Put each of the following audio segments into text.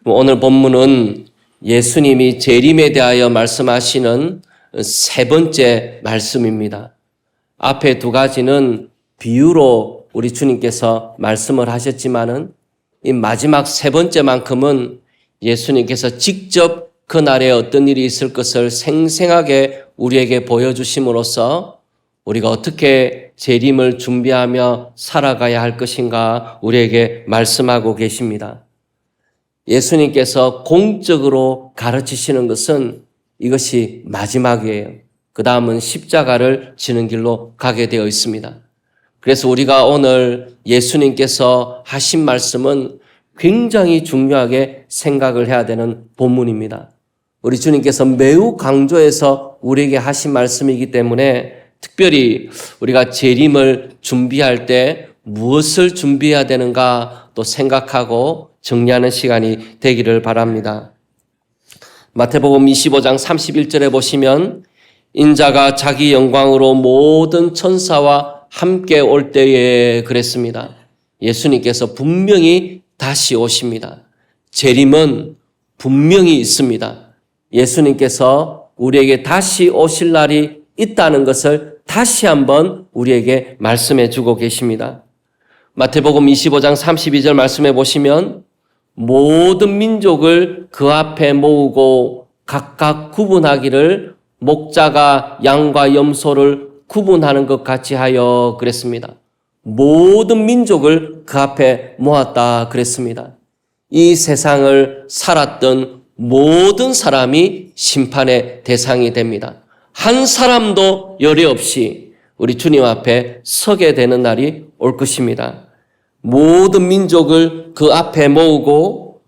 오늘 본문은 예수님이 재림에 대하여 말씀하시는 세 번째 말씀입니다. 앞에 두 가지는 비유로 우리 주님께서 말씀을 하셨지만은 이 마지막 세 번째만큼은 예수님께서 직접 그날에 어떤 일이 있을 것을 생생하게 우리에게 보여주심으로써 우리가 어떻게 재림을 준비하며 살아가야 할 것인가 우리에게 말씀하고 계십니다. 예수님께서 공적으로 가르치시는 것은 이것이 마지막이에요. 그 다음은 십자가를 지는 길로 가게 되어 있습니다. 그래서 우리가 오늘 예수님께서 하신 말씀은 굉장히 중요하게 생각을 해야 되는 본문입니다. 우리 주님께서 매우 강조해서 우리에게 하신 말씀이기 때문에 특별히 우리가 재림을 준비할 때 무엇을 준비해야 되는가 또 생각하고 정리하는 시간이 되기를 바랍니다. 마태복음 25장 31절에 보시면 인자가 자기 영광으로 모든 천사와 함께 올 때에 그랬습니다. 예수님께서 분명히 다시 오십니다. 재림은 분명히 있습니다. 예수님께서 우리에게 다시 오실 날이 있다는 것을 다시 한번 우리에게 말씀해 주고 계십니다. 마태복음 25장 32절 말씀해 보시면 모든 민족을 그 앞에 모으고 각각 구분하기를 목자가 양과 염소를 구분하는 것 같이 하여 그랬습니다. 모든 민족을 그 앞에 모았다 그랬습니다. 이 세상을 살았던 모든 사람이 심판의 대상이 됩니다. 한 사람도 열애 없이 우리 주님 앞에 서게 되는 날이 올 것입니다. 모든 민족을 그 앞에 모으고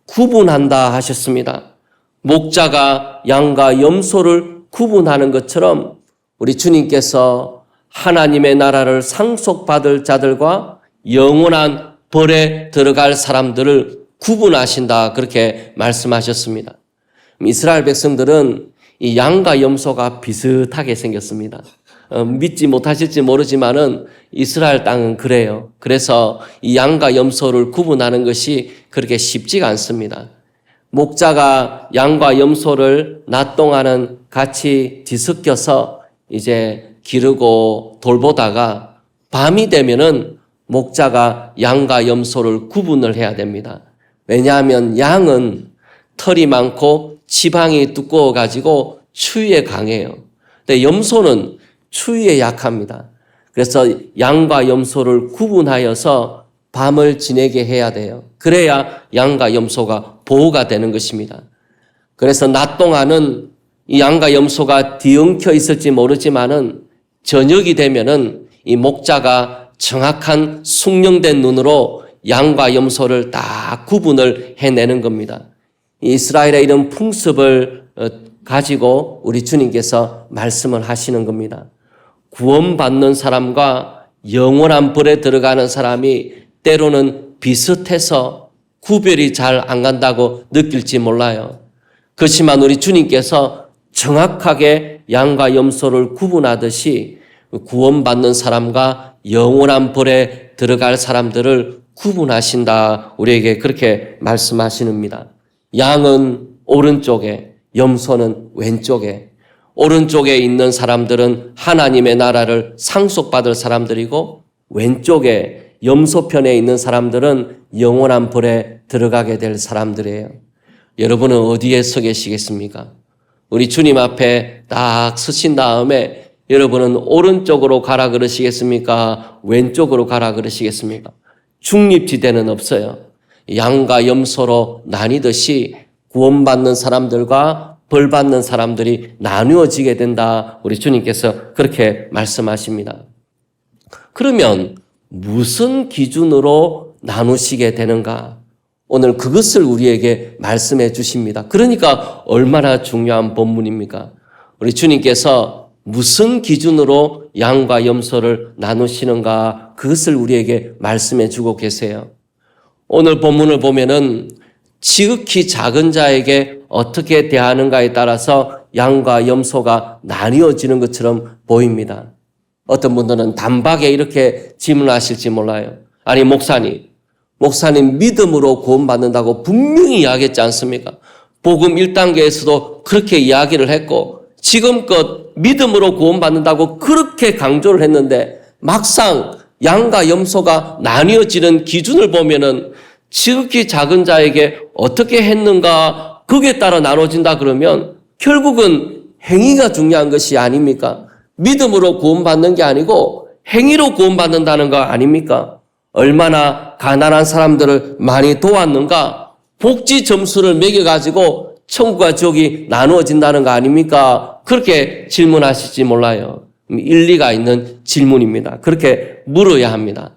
구분한다 하셨습니다. 목자가 양과 염소를 구분하는 것처럼 우리 주님께서 하나님의 나라를 상속받을 자들과 영원한 벌에 들어갈 사람들을 구분하신다 그렇게 말씀하셨습니다. 이스라엘 백성들은 이 양과 염소가 비슷하게 생겼습니다. 믿지 못하실지 모르지만은 이스라엘 땅은 그래요. 그래서 이 양과 염소를 구분하는 것이 그렇게 쉽지가 않습니다. 목자가 양과 염소를 낮 동안은 같이 뒤섞여서 이제 기르고 돌보다가 밤이 되면은 목자가 양과 염소를 구분을 해야 됩니다. 왜냐하면 양은 털이 많고 지방이 두꺼워 가지고 추위에 강해요. 근데 염소는 추위에 약합니다. 그래서 양과 염소를 구분하여서 밤을 지내게 해야 돼요. 그래야 양과 염소가 보호가 되는 것입니다. 그래서 낮 동안은 이 양과 염소가 뒤엉켜 있을지 모르지만은 저녁이 되면은 이 목자가 정확한 숙련된 눈으로 양과 염소를 다 구분을 해내는 겁니다. 이스라엘의 이런 풍습을 가지고 우리 주님께서 말씀을 하시는 겁니다. 구원받는 사람과 영원한 벌에 들어가는 사람이 때로는 비슷해서 구별이 잘 안 간다고 느낄지 몰라요. 그렇지만 우리 주님께서 정확하게 양과 염소를 구분하듯이 구원받는 사람과 영원한 벌에 들어갈 사람들을 구분하신다. 우리에게 그렇게 말씀하시는입니다. 양은 오른쪽에, 염소는 왼쪽에. 오른쪽에 있는 사람들은 하나님의 나라를 상속받을 사람들이고 왼쪽에 염소편에 있는 사람들은 영원한 벌에 들어가게 될 사람들이에요. 여러분은 어디에 서 계시겠습니까? 우리 주님 앞에 딱 서신 다음에 여러분은 오른쪽으로 가라 그러시겠습니까? 왼쪽으로 가라 그러시겠습니까? 중립지대는 없어요. 양과 염소로 나뉘듯이 구원받는 사람들과 벌받는 사람들이 나누어지게 된다. 우리 주님께서 그렇게 말씀하십니다. 그러면 무슨 기준으로 나누시게 되는가? 오늘 그것을 우리에게 말씀해 주십니다. 그러니까 얼마나 중요한 본문입니까? 우리 주님께서 무슨 기준으로 양과 염소를 나누시는가? 그것을 우리에게 말씀해 주고 계세요. 오늘 본문을 보면은 지극히 작은 자에게 어떻게 대하는가에 따라서 양과 염소가 나뉘어지는 것처럼 보입니다. 어떤 분들은 단박에 이렇게 질문하실지 몰라요. 아니 목사님, 목사님 믿음으로 구원받는다고 분명히 이야기했지 않습니까? 복음 1단계에서도 그렇게 이야기를 했고 지금껏 믿음으로 구원받는다고 그렇게 강조를 했는데 막상 양과 염소가 나뉘어지는 기준을 보면은 지극히 작은 자에게 어떻게 했는가 거기에 따라 나눠진다 그러면 결국은 행위가 중요한 것이 아닙니까? 믿음으로 구원받는 게 아니고 행위로 구원받는다는 거 아닙니까? 얼마나 가난한 사람들을 많이 도왔는가? 복지 점수를 매겨가지고 천국과 지옥이 나누어진다는 거 아닙니까? 그렇게 질문하실지 몰라요. 일리가 있는 질문입니다. 그렇게 물어야 합니다.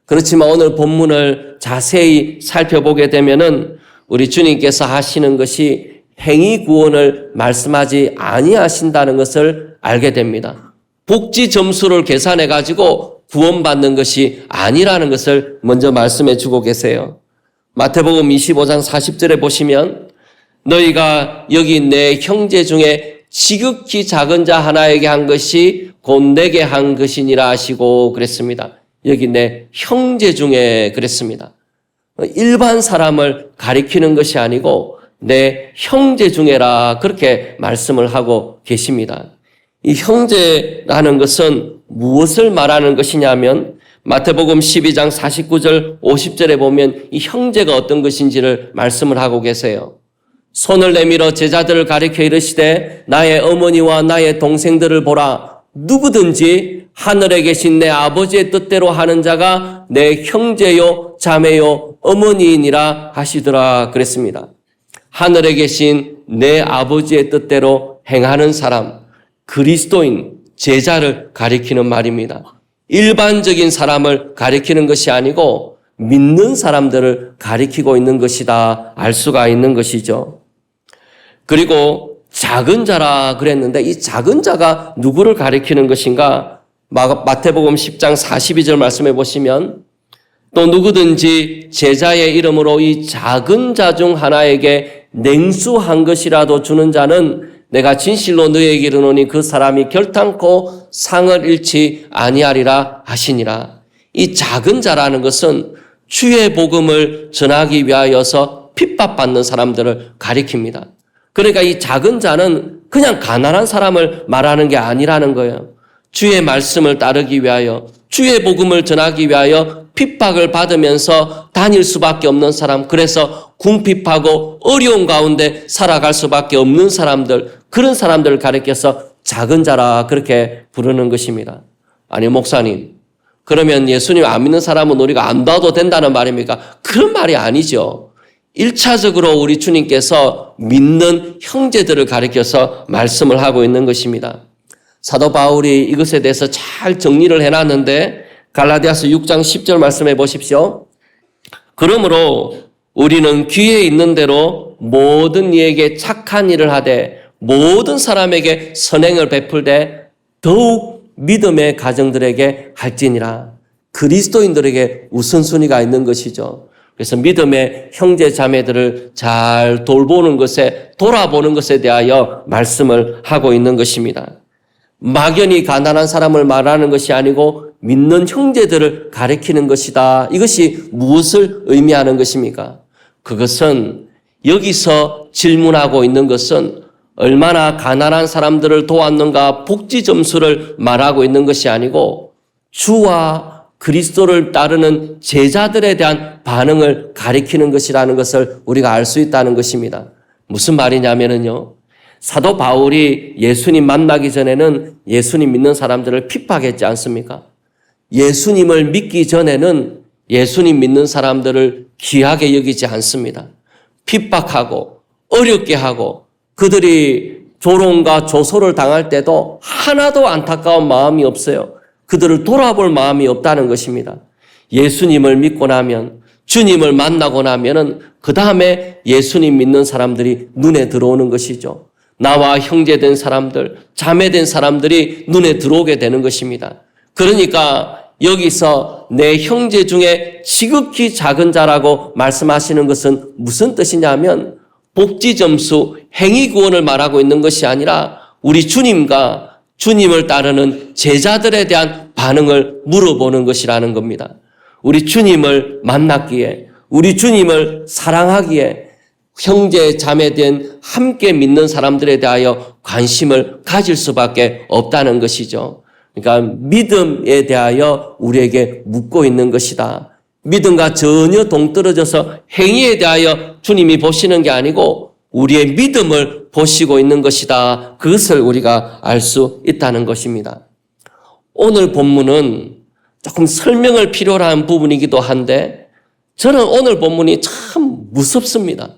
그렇지만 오늘 본문을 자세히 살펴보게 되면은 우리 주님께서 하시는 것이 행위 구원을 말씀하지 아니하신다는 것을 알게 됩니다. 복지 점수를 계산해 가지고 구원받는 것이 아니라는 것을 먼저 말씀해 주고 계세요. 마태복음 25장 40절에 보시면 너희가 여기 내 형제 중에 지극히 작은 자 하나에게 한 것이 곧 내게 한 것이니라 하시고 그랬습니다. 여기 내 형제 중에 그랬습니다. 일반 사람을 가리키는 것이 아니고 내 형제 중에라 그렇게 말씀을 하고 계십니다. 이 형제라는 것은 무엇을 말하는 것이냐면 마태복음 12장 49절 50절에 보면 이 형제가 어떤 것인지를 말씀을 하고 계세요. 손을 내밀어 제자들을 가리켜 이르시되 나의 어머니와 나의 동생들을 보라. 누구든지 하늘에 계신 내 아버지의 뜻대로 하는 자가 내 형제요 자매요 어머니이니라 하시더라 그랬습니다. 하늘에 계신 내 아버지의 뜻대로 행하는 사람, 그리스도인, 제자를 가리키는 말입니다. 일반적인 사람을 가리키는 것이 아니고 믿는 사람들을 가리키고 있는 것이다 알 수가 있는 것이죠. 그리고 작은 자라 그랬는데 이 작은 자가 누구를 가리키는 것인가? 마태복음 10장 42절 말씀해 보시면 또 누구든지 제자의 이름으로 이 작은 자 중 하나에게 냉수 한 것이라도 주는 자는 내가 진실로 너희에게 이르노니 그 사람이 결탄코 상을 잃지 아니하리라 하시니라. 이 작은 자라는 것은 주의 복음을 전하기 위하여서 핍박받는 사람들을 가리킵니다. 그러니까 이 작은 자는 그냥 가난한 사람을 말하는 게 아니라는 거예요. 주의 말씀을 따르기 위하여 주의 복음을 전하기 위하여 핍박을 받으면서 다닐 수밖에 없는 사람, 그래서 궁핍하고 어려운 가운데 살아갈 수밖에 없는 사람들, 그런 사람들을 가리켜서 작은 자라 그렇게 부르는 것입니다. 아니 목사님, 그러면 예수님 안 믿는 사람은 우리가 안 봐도 된다는 말입니까? 그런 말이 아니죠. 1차적으로 우리 주님께서 믿는 형제들을 가리켜서 말씀을 하고 있는 것입니다. 사도 바울이 이것에 대해서 잘 정리를 해놨는데 갈라디아서 6장 10절 말씀해 보십시오. 그러므로 우리는 귀에 있는 대로 모든 이에게 착한 일을 하되 모든 사람에게 선행을 베풀되 더욱 믿음의 가정들에게 할지니라. 그리스도인들에게 우선순위가 있는 것이죠. 그래서 믿음의 형제 자매들을 잘 돌보는 것에, 돌아보는 것에 대하여 말씀을 하고 있는 것입니다. 막연히 가난한 사람을 말하는 것이 아니고 믿는 형제들을 가리키는 것이다. 이것이 무엇을 의미하는 것입니까? 그것은 여기서 질문하고 있는 것은 얼마나 가난한 사람들을 도왔는가 복지 점수를 말하고 있는 것이 아니고 주와 그리스도를 따르는 제자들에 대한 반응을 가리키는 것이라는 것을 우리가 알 수 있다는 것입니다. 무슨 말이냐면요. 사도 바울이 예수님 만나기 전에는 예수님 믿는 사람들을 핍박했지 않습니까? 예수님을 믿기 전에는 예수님 믿는 사람들을 귀하게 여기지 않습니다. 핍박하고 어렵게 하고 그들이 조롱과 조소를 당할 때도 하나도 안타까운 마음이 없어요. 그들을 돌아볼 마음이 없다는 것입니다. 예수님을 믿고 나면, 주님을 만나고 나면은 그 다음에 예수님 믿는 사람들이 눈에 들어오는 것이죠. 나와 형제된 사람들, 자매된 사람들이 눈에 들어오게 되는 것입니다. 그러니까 여기서 내 형제 중에 지극히 작은 자라고 말씀하시는 것은 무슨 뜻이냐면 복지 점수, 행위 구원을 말하고 있는 것이 아니라 우리 주님과 주님을 따르는 제자들에 대한 반응을 물어보는 것이라는 겁니다. 우리 주님을 만났기에, 우리 주님을 사랑하기에 형제 자매된 함께 믿는 사람들에 대하여 관심을 가질 수밖에 없다는 것이죠. 그러니까 믿음에 대하여 우리에게 묻고 있는 것이다. 믿음과 전혀 동떨어져서 행위에 대하여 주님이 보시는 게 아니고 우리의 믿음을 보시고 있는 것이다. 그것을 우리가 알 수 있다는 것입니다. 오늘 본문은 조금 설명을 필요로 한 부분이기도 한데 저는 오늘 본문이 참 무섭습니다.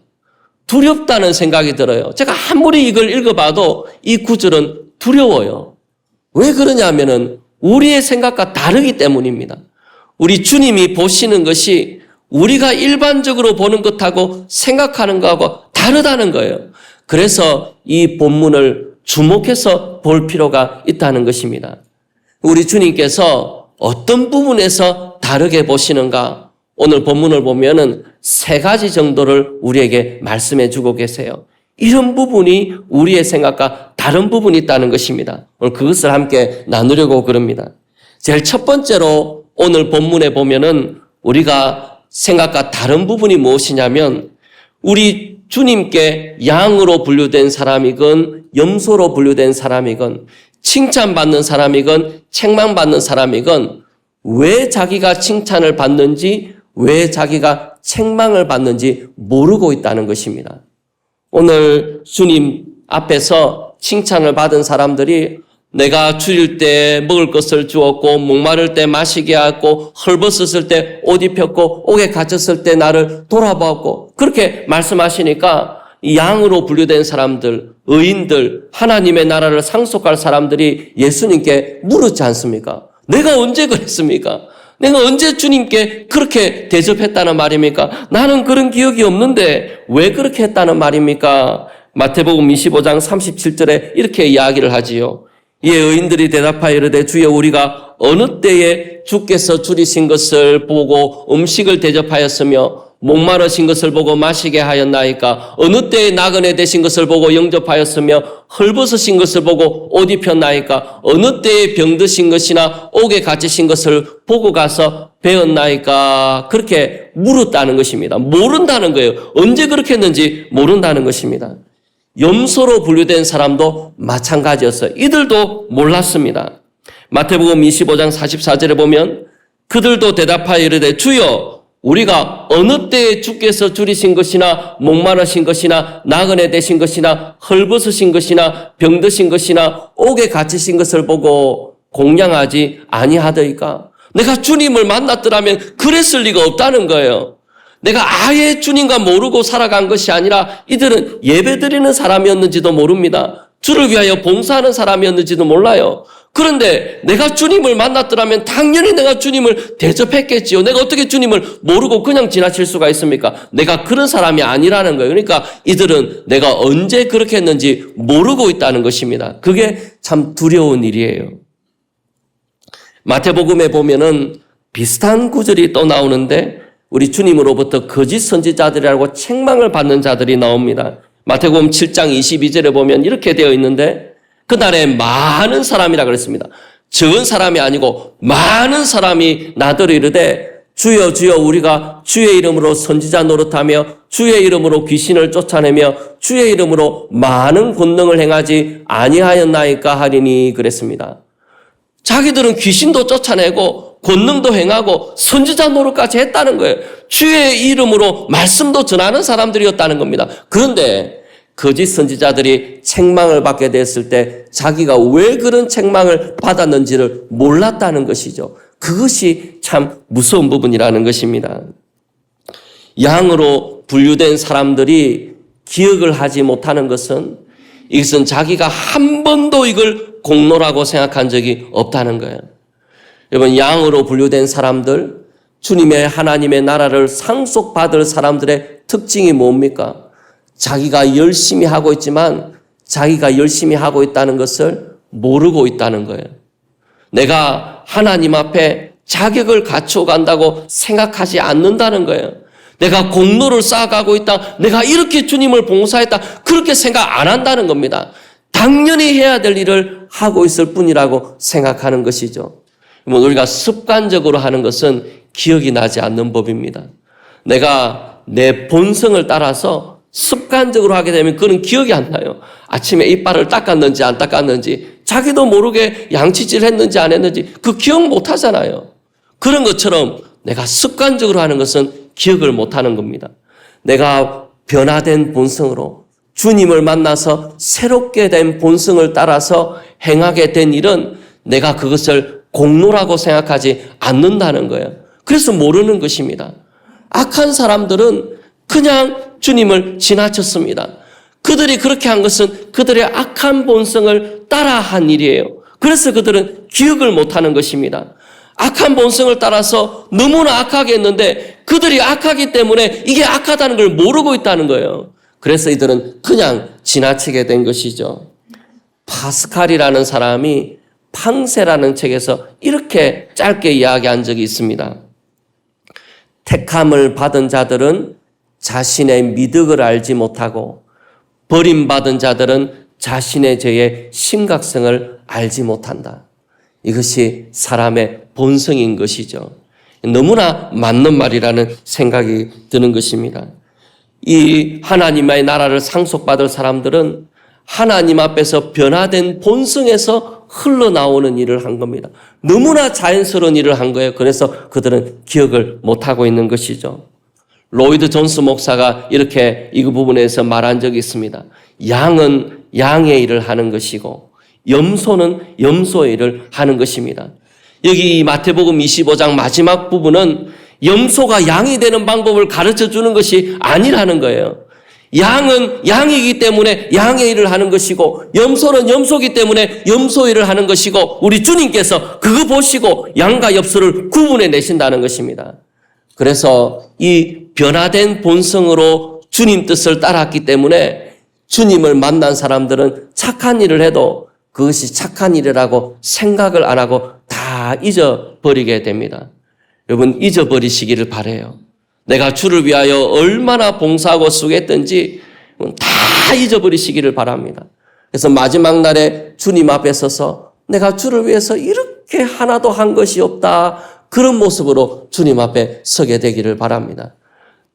두렵다는 생각이 들어요. 제가 아무리 이걸 읽어봐도 이 구절은 두려워요. 왜 그러냐면은 우리의 생각과 다르기 때문입니다. 우리 주님이 보시는 것이 우리가 일반적으로 보는 것하고 생각하는 것하고 다르다는 거예요. 그래서 이 본문을 주목해서 볼 필요가 있다는 것입니다. 우리 주님께서 어떤 부분에서 다르게 보시는가? 오늘 본문을 보면은 3가지 정도를 우리에게 말씀해 주고 계세요. 이런 부분이 우리의 생각과 다른 부분이 있다는 것입니다. 오늘 그것을 함께 나누려고 그럽니다. 제일 첫 번째로 오늘 본문에 보면은 우리가 생각과 다른 부분이 무엇이냐면 우리 주님께 양으로 분류된 사람이건 염소로 분류된 사람이건 칭찬받는 사람이건 책망받는 사람이건 왜 자기가 칭찬을 받는지 왜 자기가 책망을 받는지 모르고 있다는 것입니다. 오늘 주님 앞에서 칭찬을 받은 사람들이 내가 줄일 때 먹을 것을 주었고 목마를 때 마시게 하고 헐벗었을 때 옷 입혔고 옥에 갇혔을 때 나를 돌아보았고 그렇게 말씀하시니까 이 양으로 분류된 사람들, 의인들, 하나님의 나라를 상속할 사람들이 예수님께 물었지 않습니까? 내가 언제 그랬습니까? 내가 언제 주님께 그렇게 대접했다는 말입니까? 나는 그런 기억이 없는데 왜 그렇게 했다는 말입니까? 마태복음 25장 37절에 이렇게 이야기를 하지요. 이에 의인들이 대답하여 이르되 주여 우리가 어느 때에 주께서 줄이신 것을 보고 음식을 대접하였으며 목마르신 것을 보고 마시게 하였나이까? 어느 때에 나그네 되신 것을 보고 영접하였으며 헐벗으신 것을 보고 옷 입혔나이까? 어느 때에 병드신 것이나 옥에 갇히신 것을 보고 가서 배웠나이까? 그렇게 물었다는 것입니다. 모른다는 거예요. 언제 그렇게 했는지 모른다는 것입니다. 염소로 분류된 사람도 마찬가지였어요. 이들도 몰랐습니다. 마태복음 25장 44절에 보면 그들도 대답하여 이르되 주여 우리가 어느 때에 주께서 줄이신 것이나 목마르신 것이나 나그네 되신 것이나 헐벗으신 것이나 병드신 것이나 옥에 갇히신 것을 보고 공양하지 아니하더이까? 내가 주님을 만났더라면 그랬을 리가 없다는 거예요. 내가 아예 주님과 모르고 살아간 것이 아니라 이들은 예배드리는 사람이었는지도 모릅니다. 주를 위하여 봉사하는 사람이었는지도 몰라요. 그런데 내가 주님을 만났더라면 당연히 내가 주님을 대접했겠지요. 내가 어떻게 주님을 모르고 그냥 지나칠 수가 있습니까? 내가 그런 사람이 아니라는 거예요. 그러니까 이들은 내가 언제 그렇게 했는지 모르고 있다는 것입니다. 그게 참 두려운 일이에요. 마태복음에 보면은 비슷한 구절이 또 나오는데 우리 주님으로부터 거짓 선지자들이라고 책망을 받는 자들이 나옵니다. 마태복음 7장 22절에 보면 이렇게 되어 있는데 그날에 많은 사람이라 그랬습니다. 적은 사람이 아니고 많은 사람이 나더러 이르되 주여 주여 우리가 주의 이름으로 선지자 노릇하며 주의 이름으로 귀신을 쫓아내며 주의 이름으로 많은 권능을 행하지 아니하였나이까 하리니 그랬습니다. 자기들은 귀신도 쫓아내고 권능도 행하고 선지자 노릇까지 했다는 거예요. 주의 이름으로 말씀도 전하는 사람들이었다는 겁니다. 그런데 거짓 선지자들이 책망을 받게 됐을 때 자기가 왜 그런 책망을 받았는지를 몰랐다는 것이죠. 그것이 참 무서운 부분이라는 것입니다. 양으로 분류된 사람들이 기억을 하지 못하는 것은 이것은 자기가 한 번도 이걸 공로라고 생각한 적이 없다는 거예요. 여러분, 양으로 분류된 사람들, 주님의 하나님의 나라를 상속받을 사람들의 특징이 뭡니까? 자기가 열심히 하고 있지만 자기가 열심히 하고 있다는 것을 모르고 있다는 거예요. 내가 하나님 앞에 자격을 갖추어 간다고 생각하지 않는다는 거예요. 내가 공로를 쌓아가고 있다. 내가 이렇게 주님을 봉사했다. 그렇게 생각 안 한다는 겁니다. 당연히 해야 될 일을 하고 있을 뿐이라고 생각하는 것이죠. 우리가 습관적으로 하는 것은 기억이 나지 않는 법입니다. 내가 내 본성을 따라서 습관적으로 하게 되면 그는 기억이 안 나요. 아침에 이빨을 닦았는지 안 닦았는지, 자기도 모르게 양치질 했는지 안 했는지 그 기억 못 하잖아요. 그런 것처럼 내가 습관적으로 하는 것은 기억을 못 하는 겁니다. 내가 변화된 본성으로 주님을 만나서 새롭게 된 본성을 따라서 행하게 된 일은 내가 그것을 공로라고 생각하지 않는다는 거예요. 그래서 모르는 것입니다. 악한 사람들은 그냥 주님을 지나쳤습니다. 그들이 그렇게 한 것은 그들의 악한 본성을 따라한 일이에요. 그래서 그들은 기억을 못하는 것입니다. 악한 본성을 따라서 너무나 악하게 했는데 그들이 악하기 때문에 이게 악하다는 걸 모르고 있다는 거예요. 그래서 이들은 그냥 지나치게 된 것이죠. 파스칼이라는 사람이 팡세라는 책에서 이렇게 짧게 이야기한 적이 있습니다. 택함을 받은 자들은 자신의 미덕을 알지 못하고 버림받은 자들은 자신의 죄의 심각성을 알지 못한다. 이것이 사람의 본성인 것이죠. 너무나 맞는 말이라는 생각이 드는 것입니다. 이 하나님의 나라를 상속받을 사람들은 하나님 앞에서 변화된 본성에서 흘러나오는 일을 한 겁니다. 너무나 자연스러운 일을 한 거예요. 그래서 그들은 기억을 못하고 있는 것이죠. 로이드 존스 목사가 이렇게 이 부분에서 말한 적이 있습니다. 양은 양의 일을 하는 것이고 염소는 염소의 일을 하는 것입니다. 여기 마태복음 25장 마지막 부분은 염소가 양이 되는 방법을 가르쳐 주는 것이 아니라는 거예요. 양은 양이기 때문에 양의 일을 하는 것이고 염소는 염소이기 때문에 염소 일을 하는 것이고 우리 주님께서 그거 보시고 양과 염소를 구분해 내신다는 것입니다. 그래서 이 변화된 본성으로 주님 뜻을 따랐기 때문에 주님을 만난 사람들은 착한 일을 해도 그것이 착한 일이라고 생각을 안 하고 다 잊어버리게 됩니다. 여러분 잊어버리시기를 바라요. 내가 주를 위하여 얼마나 봉사하고 수고했던지 다 잊어버리시기를 바랍니다. 그래서 마지막 날에 주님 앞에 서서 내가 주를 위해서 이렇게 하나도 한 것이 없다. 그런 모습으로 주님 앞에 서게 되기를 바랍니다.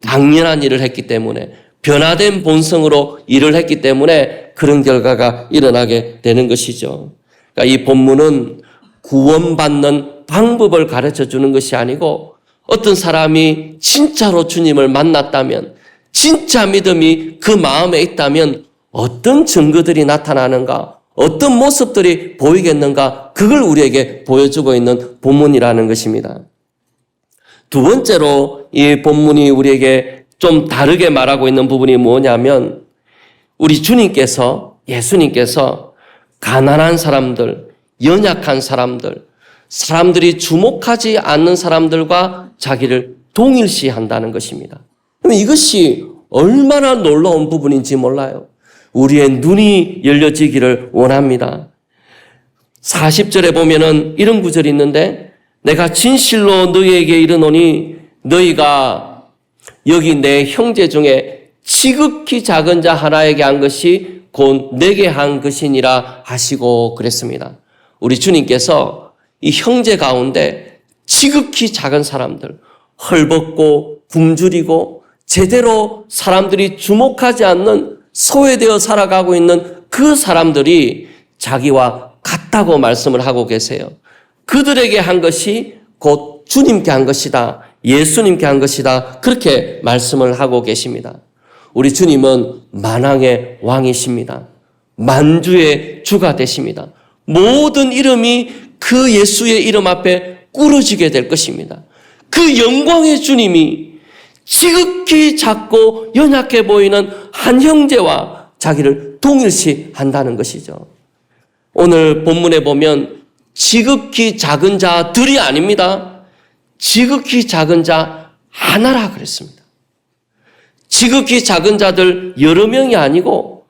당연한 일을 했기 때문에 변화된 본성으로 일을 했기 때문에 그런 결과가 일어나게 되는 것이죠. 그러니까 이 본문은 구원받는 방법을 가르쳐 주는 것이 아니고 어떤 사람이 진짜로 주님을 만났다면 진짜 믿음이 그 마음에 있다면 어떤 증거들이 나타나는가 어떤 모습들이 보이겠는가 그걸 우리에게 보여주고 있는 본문이라는 것입니다. 두 번째로 이 본문이 우리에게 좀 다르게 말하고 있는 부분이 뭐냐면 우리 주님께서 예수님께서 가난한 사람들, 연약한 사람들, 사람들이 주목하지 않는 사람들과 자기를 동일시한다는 것입니다. 그럼 이것이 얼마나 놀라운 부분인지 몰라요. 우리의 눈이 열려지기를 원합니다. 40절에 보면은 이런 구절이 있는데 내가 진실로 너희에게 이르노니 너희가 여기 내 형제 중에 지극히 작은 자 하나에게 한 것이 곧 내게 한 것이니라 하시고 그랬습니다. 우리 주님께서 이 형제 가운데 지극히 작은 사람들, 헐벗고 굶주리고 제대로 사람들이 주목하지 않는 소외되어 살아가고 있는 그 사람들이 자기와 같다고 말씀을 하고 계세요. 그들에게 한 것이 곧 주님께 한 것이다. 예수님께 한 것이다. 그렇게 말씀을 하고 계십니다. 우리 주님은 만왕의 왕이십니다. 만주의 주가 되십니다. 모든 이름이 그 예수의 이름 앞에 꾸러지게 될 것입니다. 그 영광의 주님이 지극히 작고 연약해 보이는 한 형제와 자기를 동일시한다는 것이죠. 오늘 본문에 보면 지극히 작은 자들이 아닙니다. 지극히 작은 자 하나라 그랬습니다. 지극히 작은 자들 여러 명이 아니고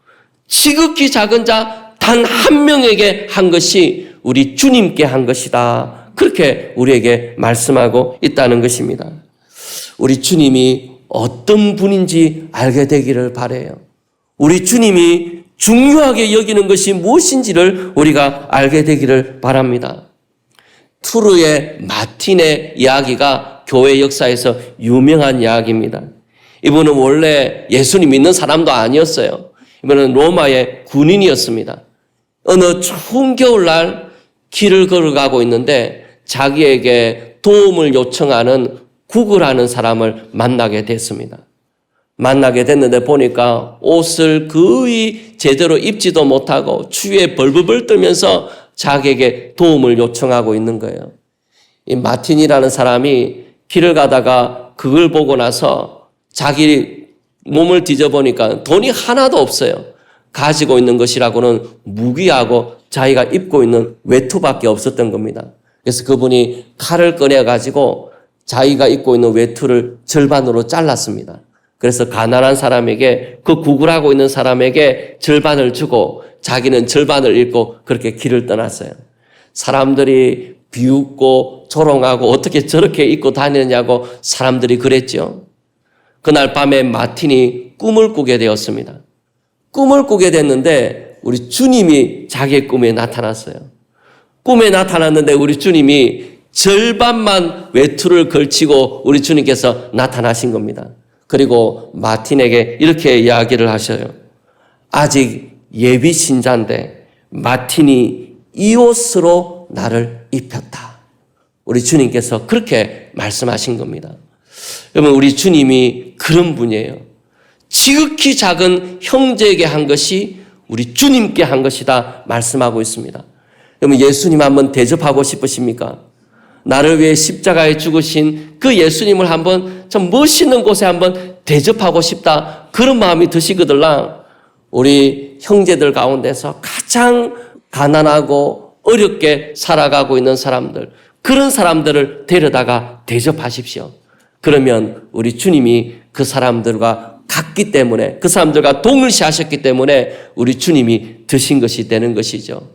지극히 작은 자 단 한 명에게 한 것이 우리 주님께 한 것이다. 그렇게 우리에게 말씀하고 있다는 것입니다. 우리 주님이 어떤 분인지 알게 되기를 바라요. 우리 주님이 중요하게 여기는 것이 무엇인지를 우리가 알게 되기를 바랍니다. 투르의 마틴의 이야기가 교회 역사에서 유명한 이야기입니다. 이분은 원래 예수님 믿는 사람도 아니었어요. 이분은 로마의 군인이었습니다. 어느 추운 겨울날 길을 걸어가고 있는데 자기에게 도움을 요청하는 구글하는 사람을 만나게 됐습니다. 만나게 됐는데 보니까 옷을 거의 제대로 입지도 못하고 추위에 벌벌벌 떨면서 자기에게 도움을 요청하고 있는 거예요. 이 마틴이라는 사람이 길을 가다가 그걸 보고 나서 자기 몸을 뒤져보니까 돈이 하나도 없어요. 가지고 있는 것이라고는 무기하고 자기가 입고 있는 외투밖에 없었던 겁니다. 그래서 그분이 칼을 꺼내가지고 자기가 입고 있는 외투를 절반으로 잘랐습니다. 그래서 가난한 사람에게, 그 구걸하고 있는 사람에게 절반을 주고 자기는 절반을 입고 그렇게 길을 떠났어요. 사람들이 비웃고 조롱하고 어떻게 저렇게 입고 다니느냐고 사람들이 그랬죠. 그날 밤에 마틴이 꿈을 꾸게 되었습니다. 꿈을 꾸게 됐는데 우리 주님이 자기의 꿈에 나타났어요. 꿈에 나타났는데 우리 주님이 절반만 외투를 걸치고 우리 주님께서 나타나신 겁니다. 그리고 마틴에게 이렇게 이야기를 하셔요. 아직 예비 신자인데 마틴이 이 옷으로 나를 입혔다. 우리 주님께서 그렇게 말씀하신 겁니다. 여러분, 우리 주님이 그런 분이에요. 지극히 작은 형제에게 한 것이 우리 주님께 한 것이다 말씀하고 있습니다. 여러분, 예수님 한번 대접하고 싶으십니까? 나를 위해 십자가에 죽으신 그 예수님을 한번 참 멋있는 곳에 한번 대접하고 싶다, 그런 마음이 드시거들랑 우리 형제들 가운데서 가장 가난하고 어렵게 살아가고 있는 사람들, 그런 사람들을 데려다가 대접하십시오. 그러면 우리 주님이 그 사람들과 같기 때문에, 그 사람들과 동일시하셨기 때문에 우리 주님이 드신 것이 되는 것이죠.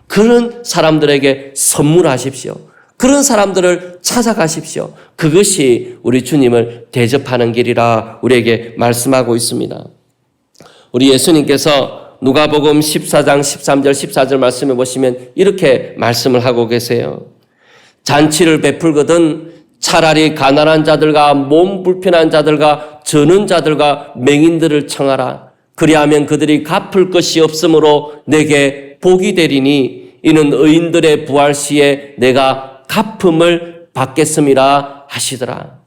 그런 사람들에게 선물하십시오. 그런 사람들을 찾아가십시오. 그것이 우리 주님을 대접하는 길이라 우리에게 말씀하고 있습니다. 우리 예수님께서 누가복음 14장 13절 14절 말씀해 보시면 이렇게 말씀을 하고 계세요. 잔치를 베풀거든 차라리 가난한 자들과 몸 불편한 자들과 저는 자들과 맹인들을 청하라. 그리하면 그들이 갚을 것이 없으므로 내게 복이 되리니 이는 의인들의 부활 시에 내가 갚음을 받겠음이라 하시더라.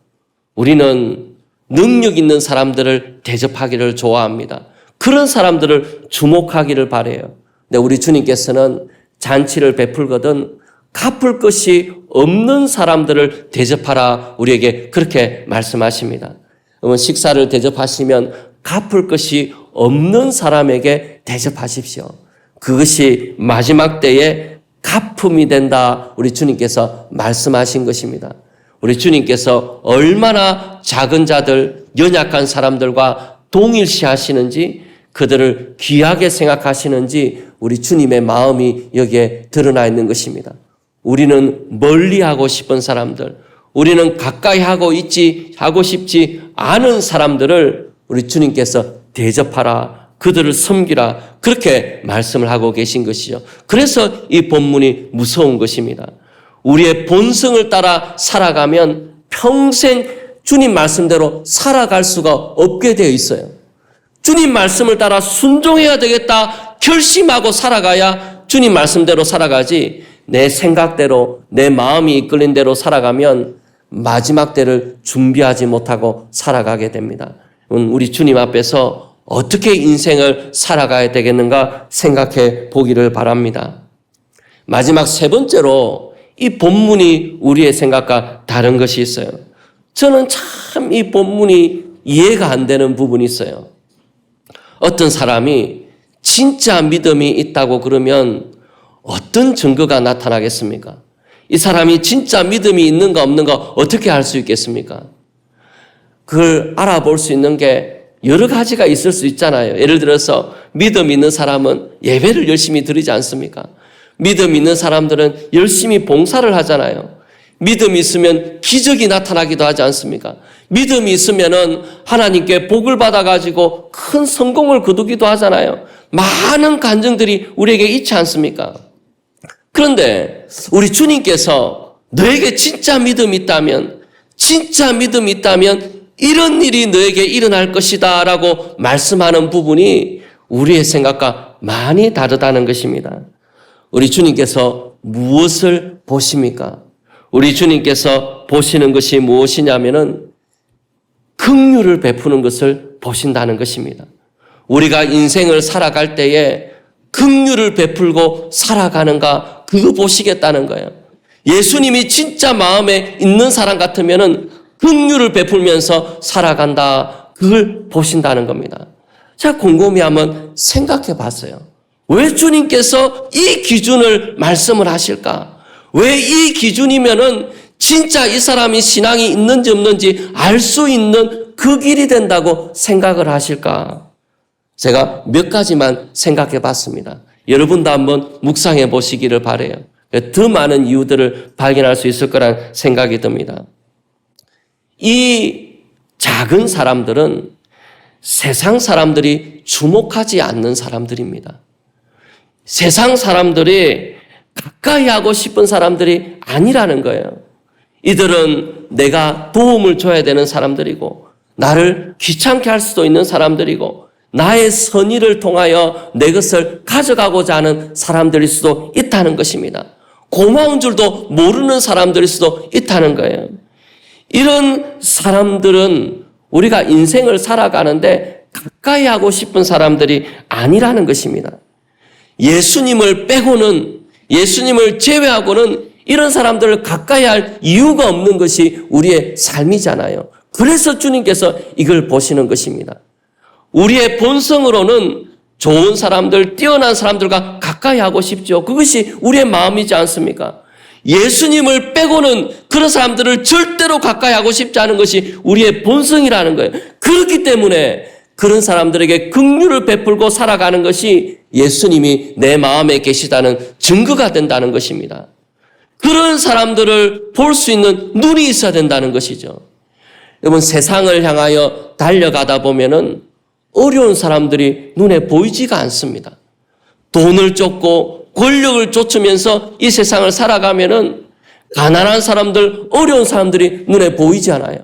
우리는 능력 있는 사람들을 대접하기를 좋아합니다. 그런 사람들을 주목하기를 바라요. 근데 우리 주님께서는 잔치를 베풀거든 갚을 것이 없는 사람들을 대접하라, 우리에게 그렇게 말씀하십니다. 그러면 식사를 대접하시면 갚을 것이 없는 사람에게 대접하십시오. 그것이 마지막 때에 갚음이 된다, 우리 주님께서 말씀하신 것입니다. 우리 주님께서 얼마나 작은 자들, 연약한 사람들과 동일시하시는지, 그들을 귀하게 생각하시는지 우리 주님의 마음이 여기에 드러나 있는 것입니다. 우리는 멀리하고 싶은 사람들, 우리는 가까이 하고 싶지 않은 사람들을 우리 주님께서 대접하라, 그들을 섬기라, 그렇게 말씀을 하고 계신 것이죠. 그래서 이 본문이 무서운 것입니다. 우리의 본성을 따라 살아가면 평생 주님 말씀대로 살아갈 수가 없게 되어 있어요. 주님 말씀을 따라 순종해야 되겠다 결심하고 살아가야 주님 말씀대로 살아가지, 내 생각대로 내 마음이 이끌린 대로 살아가면 마지막 때를 준비하지 못하고 살아가게 됩니다. 우리 주님 앞에서 어떻게 인생을 살아가야 되겠는가 생각해 보기를 바랍니다. 마지막 세 번째로 이 본문이 우리의 생각과 다른 것이 있어요. 저는 참 이 본문이 이해가 안 되는 부분이 있어요. 어떤 사람이 진짜 믿음이 있다고 그러면 어떤 증거가 나타나겠습니까? 이 사람이 진짜 믿음이 있는가 없는가 어떻게 알 수 있겠습니까? 그걸 알아볼 수 있는 게 여러 가지가 있을 수 있잖아요. 예를 들어서 믿음 있는 사람은 예배를 열심히 드리지 않습니까? 믿음 있는 사람들은 열심히 봉사를 하잖아요. 믿음이 있으면 기적이 나타나기도 하지 않습니까? 믿음이 있으면은 하나님께 복을 받아가지고 큰 성공을 거두기도 하잖아요. 많은 간증들이 우리에게 있지 않습니까? 그런데 우리 주님께서 너에게 진짜 믿음이 있다면 이런 일이 너에게 일어날 것이다 라고 말씀하는 부분이 우리의 생각과 많이 다르다는 것입니다. 우리 주님께서 무엇을 보십니까? 우리 주님께서 보시는 것이 무엇이냐면은 긍휼을 베푸는 것을 보신다는 것입니다. 우리가 인생을 살아갈 때에 긍휼을 베풀고 살아가는가 그거 보시겠다는 거예요. 예수님이 진짜 마음에 있는 사람 같으면은 긍휼을 베풀면서 살아간다. 그걸 보신다는 겁니다. 자, 곰곰이 한번 생각해 봤어요. 왜 주님께서 이 기준을 말씀을 하실까? 왜 이 기준이면은 진짜 이 사람이 신앙이 있는지 없는지 알 수 있는 그 길이 된다고 생각을 하실까? 제가 몇 가지만 생각해 봤습니다. 여러분도 한번 묵상해 보시기를 바라요. 더 많은 이유들을 발견할 수 있을 거란 생각이 듭니다. 이 작은 사람들은 세상 사람들이 주목하지 않는 사람들입니다. 세상 사람들이 가까이 하고 싶은 사람들이 아니라는 거예요. 이들은 내가 도움을 줘야 되는 사람들이고 나를 귀찮게 할 수도 있는 사람들이고 나의 선의를 통하여 내 것을 가져가고자 하는 사람들일 수도 있다는 것입니다. 고마운 줄도 모르는 사람들일 수도 있다는 거예요. 이런 사람들은 우리가 인생을 살아가는데 가까이 하고 싶은 사람들이 아니라는 것입니다. 예수님을 빼고는, 예수님을 제외하고는 이런 사람들을 가까이 할 이유가 없는 것이 우리의 삶이잖아요. 그래서 주님께서 이걸 보시는 것입니다. 우리의 본성으로는 좋은 사람들, 뛰어난 사람들과 가까이 하고 싶죠. 그것이 우리의 마음이지 않습니까? 예수님을 빼고는 그런 사람들을 절대로 가까이 하고 싶지 않은 것이 우리의 본성이라는 거예요. 그렇기 때문에 그런 사람들에게 긍휼을 베풀고 살아가는 것이 예수님이 내 마음에 계시다는 증거가 된다는 것입니다. 그런 사람들을 볼 수 있는 눈이 있어야 된다는 것이죠. 여러분, 세상을 향하여 달려가다 보면은 어려운 사람들이 눈에 보이지가 않습니다. 돈을 쫓고 권력을 쫓으면서 이 세상을 살아가면은 가난한 사람들, 어려운 사람들이 눈에 보이지 않아요.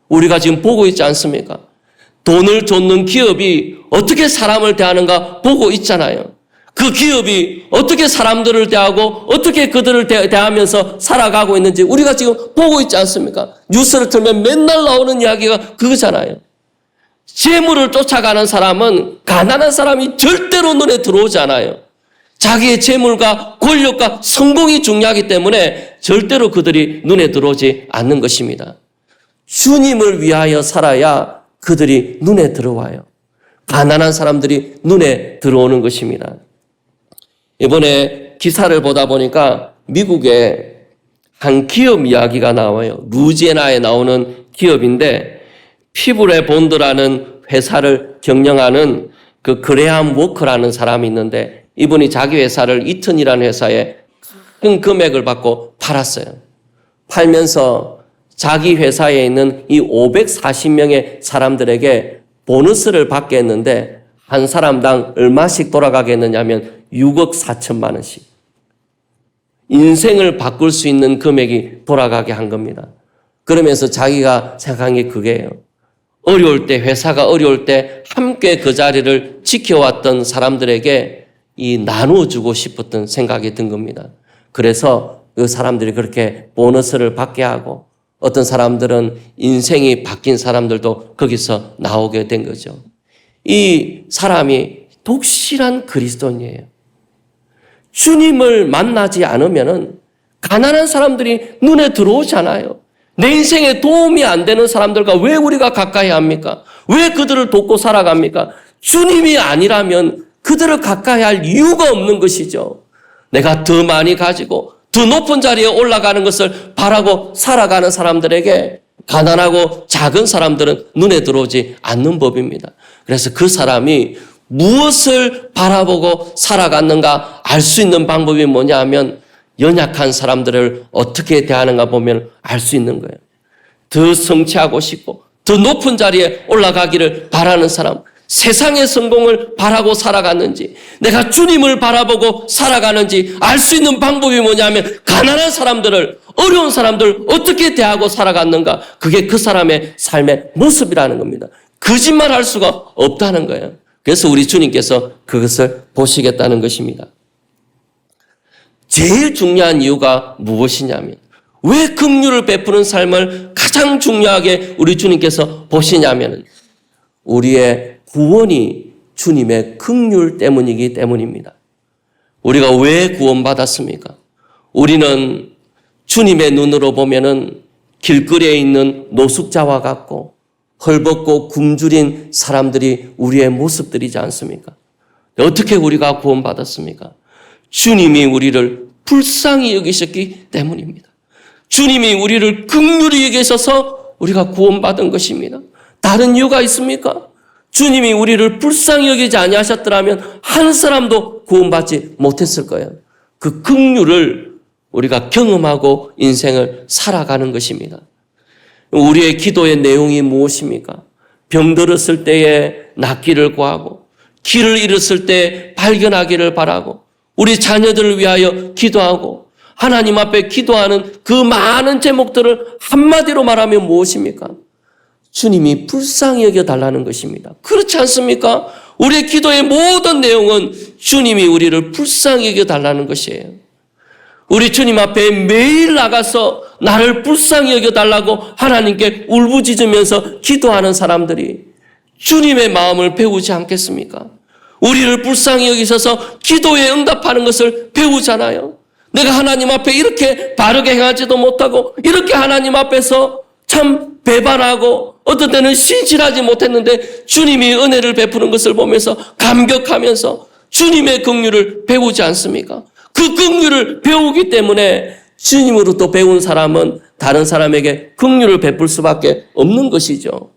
우리가 지금 보고 있지 않습니까? 돈을 쫓는 기업이 어떻게 사람을 대하는가 보고 있잖아요. 그 기업이 어떻게 사람들을 대하고 어떻게 그들을 대하면서 살아가고 있는지 우리가 지금 보고 있지 않습니까? 뉴스를 틀면 맨날 나오는 이야기가 그거잖아요. 재물을 쫓아가는 사람은 가난한 사람이 절대로 눈에 들어오지 않아요. 자기의 재물과 권력과 성공이 중요하기 때문에 절대로 그들이 눈에 들어오지 않는 것입니다. 주님을 위하여 살아야 그들이 눈에 들어와요. 가난한 사람들이 눈에 들어오는 것입니다. 이번에 기사를 보다 보니까 미국의 한 기업 이야기가 나와요. 루지애나에 나오는 기업인데 피부레 본드라는 회사를 경영하는 그 그레함 워커라는 사람이 있는데 이분이 자기 회사를 이튼이라는 회사에 큰 금액을 받고 팔았어요. 팔면서 자기 회사에 있는 이 540명의 사람들에게 보너스를 받게 했는데 한 사람당 얼마씩 돌아가게 했느냐면 6억 4천만 원씩. 인생을 바꿀 수 있는 금액이 돌아가게 한 겁니다. 그러면서 자기가 생각한 게 그게예요. 어려울 때, 회사가 어려울 때 함께 그 자리를 지켜왔던 사람들에게 이 나누어주고 싶었던 생각이 든 겁니다. 그래서 그 사람들이 그렇게 보너스를 받게 하고 어떤 사람들은 인생이 바뀐 사람들도 거기서 나오게 된 거죠. 이 사람이 독실한 그리스도인이에요. 주님을 만나지 않으면은 가난한 사람들이 눈에 들어오잖아요. 내 인생에 도움이 안 되는 사람들과 왜 우리가 가까이 합니까? 왜 그들을 돕고 살아갑니까? 주님이 아니라면 그들을 가까이 할 이유가 없는 것이죠. 내가 더 많이 가지고 더 높은 자리에 올라가는 것을 바라고 살아가는 사람들에게 가난하고 작은 사람들은 눈에 들어오지 않는 법입니다. 그래서 그 사람이 무엇을 바라보고 살아갔는가 알 수 있는 방법이 뭐냐 하면 연약한 사람들을 어떻게 대하는가 보면 알 수 있는 거예요. 더 성취하고 싶고 더 높은 자리에 올라가기를 바라는 사람, 세상의 성공을 바라고 살아갔는지, 내가 주님을 바라보고 살아가는지 알 수 있는 방법이 뭐냐면 가난한 사람들을, 어려운 사람들 어떻게 대하고 살아갔는가, 그게 그 사람의 삶의 모습이라는 겁니다. 거짓말할 수가 없다는 거예요. 그래서 우리 주님께서 그것을 보시겠다는 것입니다. 제일 중요한 이유가 무엇이냐면, 왜 긍휼을 베푸는 삶을 가장 중요하게 우리 주님께서 보시냐면 우리의 구원이 주님의 긍휼 때문이기 때문입니다. 우리가 왜 구원받았습니까? 우리는 주님의 눈으로 보면은 길거리에 있는 노숙자와 같고 헐벗고 굶주린 사람들이 우리의 모습들이지 않습니까? 어떻게 우리가 구원받았습니까? 주님이 우리를 불쌍히 여기셨기 때문입니다. 주님이 우리를 긍휼히 여기셔서 우리가 구원받은 것입니다. 다른 이유가 있습니까? 주님이 우리를 불쌍히 여기지 아니하셨더라면 한 사람도 구원받지 못했을 거예요. 그 긍휼을 우리가 경험하고 인생을 살아가는 것입니다. 우리의 기도의 내용이 무엇입니까? 병들었을 때에 낫기를 구하고, 길을 잃었을 때 발견하기를 바라고, 우리 자녀들을 위하여 기도하고, 하나님 앞에 기도하는 그 많은 제목들을 한마디로 말하면 무엇입니까? 주님이 불쌍히 여겨달라는 것입니다. 그렇지 않습니까? 우리의 기도의 모든 내용은 주님이 우리를 불쌍히 여겨달라는 것이에요. 우리 주님 앞에 매일 나가서 나를 불쌍히 여겨달라고 하나님께 울부짖으면서 기도하는 사람들이 주님의 마음을 배우지 않겠습니까? 우리를 불쌍히 여기셔서 기도에 응답하는 것을 배우잖아요. 내가 하나님 앞에 이렇게 바르게 행하지도 못하고 이렇게 하나님 앞에서 참 배반하고 어떤 때는 신실하지 못했는데 주님이 은혜를 베푸는 것을 보면서 감격하면서 주님의 긍휼을 배우지 않습니까? 그 긍휼을 배우기 때문에 주님으로부터 배운 사람은 다른 사람에게 긍휼을 베풀 수밖에 없는 것이죠.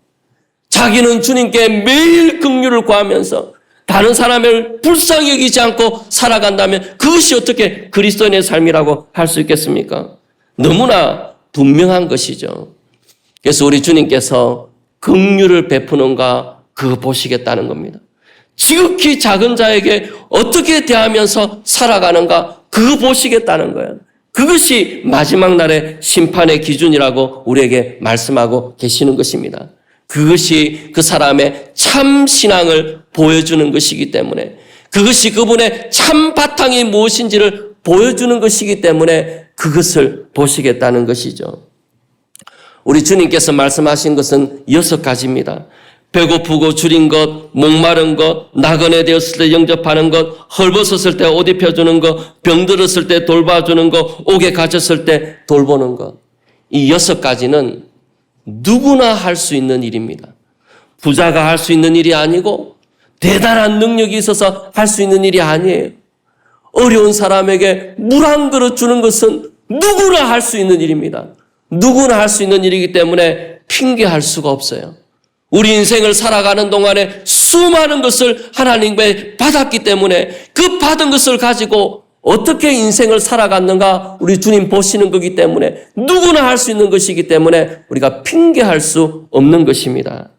자기는 주님께 매일 긍휼을 구하면서 다른 사람을 불쌍히 여기지 않고 살아간다면 그것이 어떻게 그리스도인의 삶이라고 할 수 있겠습니까? 너무나 분명한 것이죠. 그래서 우리 주님께서 긍휼을 베푸는가 그거 보시겠다는 겁니다. 지극히 작은 자에게 어떻게 대하면서 살아가는가 그거 보시겠다는 거예요. 그것이 마지막 날의 심판의 기준이라고 우리에게 말씀하고 계시는 것입니다. 그것이 그 사람의 참 신앙을 보여주는 것이기 때문에, 그것이 그분의 참 바탕이 무엇인지를 보여주는 것이기 때문에 그것을 보시겠다는 것이죠. 우리 주님께서 말씀하신 것은 6가지입니다. 배고프고 줄인 것, 목마른 것, 나그네 되었을 때 영접하는 것, 헐벗었을 때 옷 입혀주는 것, 병들었을 때 돌봐주는 것, 옥에 갇혔을 때 돌보는 것. 이 6가지는 누구나 할 수 있는 일입니다. 부자가 할 수 있는 일이 아니고 대단한 능력이 있어서 할 수 있는 일이 아니에요. 어려운 사람에게 물 한 그릇 주는 것은 누구나 할 수 있는 일입니다. 누구나 할 수 있는 일이기 때문에 핑계할 수가 없어요. 우리 인생을 살아가는 동안에 수많은 것을 하나님께 받았기 때문에 그 받은 것을 가지고 어떻게 인생을 살아갔는가 우리 주님 보시는 거기 때문에 누구나 할 수 있는 것이기 때문에 우리가 핑계할 수 없는 것입니다.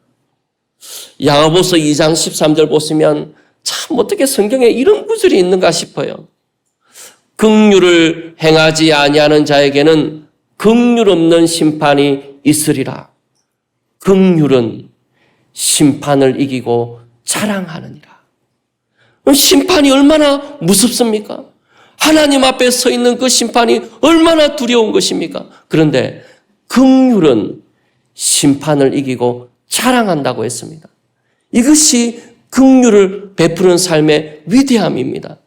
야고보서 2장 13절 보시면 참 어떻게 성경에 이런 구절이 있는가 싶어요. 긍휼을 행하지 아니하는 자에게는 긍휼 없는 심판이 있으리라. 긍휼은 심판을 이기고 자랑하느니라. 심판이 얼마나 무섭습니까? 하나님 앞에 서 있는 그 심판이 얼마나 두려운 것입니까? 그런데 긍휼은 심판을 이기고 자랑한다고 했습니다. 이것이 긍휼을 베푸는 삶의 위대함입니다.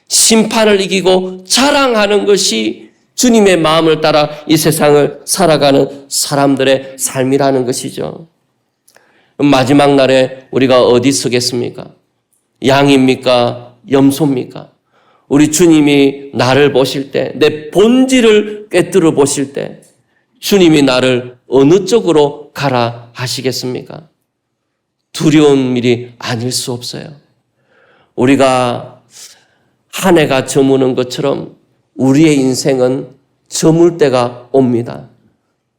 심판을 이기고 자랑하는 것이 주님의 마음을 따라 이 세상을 살아가는 사람들의 삶이라는 것이죠. 마지막 날에 우리가 어디 서겠습니까? 양입니까? 염소입니까? 우리 주님이 나를 보실 때, 내 본질을 꿰뚫어 보실 때 주님이 나를 어느 쪽으로 가라 하시겠습니까? 두려운 일이 아닐 수 없어요. 우리가 한 해가 저무는 것처럼 우리의 인생은 저물 때가 옵니다.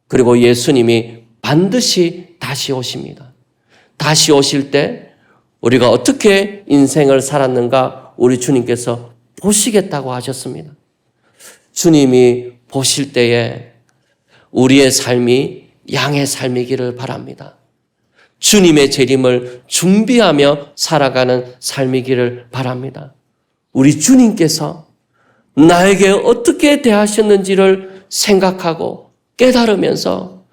그리고 예수님이 반드시 다시 오십니다. 다시 오실 때 우리가 어떻게 인생을 살았는가 우리 주님께서 보시겠다고 하셨습니다. 주님이 보실 때에 우리의 삶이 양의 삶이기를 바랍니다. 주님의 재림을 준비하며 살아가는 삶이기를 바랍니다. 우리 주님께서 나에게 어떻게 대하셨는지를 생각하고 깨달으면서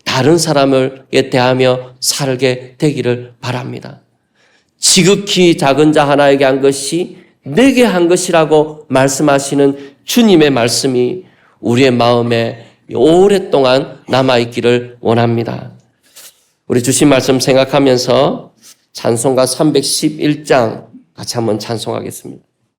다른 사람을 대하며 살게 되기를 바랍니다. 지극히 작은 자 하나에게 한 것이 내게 한 것이라고 말씀하시는 주님의 말씀이 우리의 마음에 오랫동안 남아있기를 원합니다. 우리 주신 말씀 생각하면서 찬송가 311장 같이 한번 찬송하겠습니다.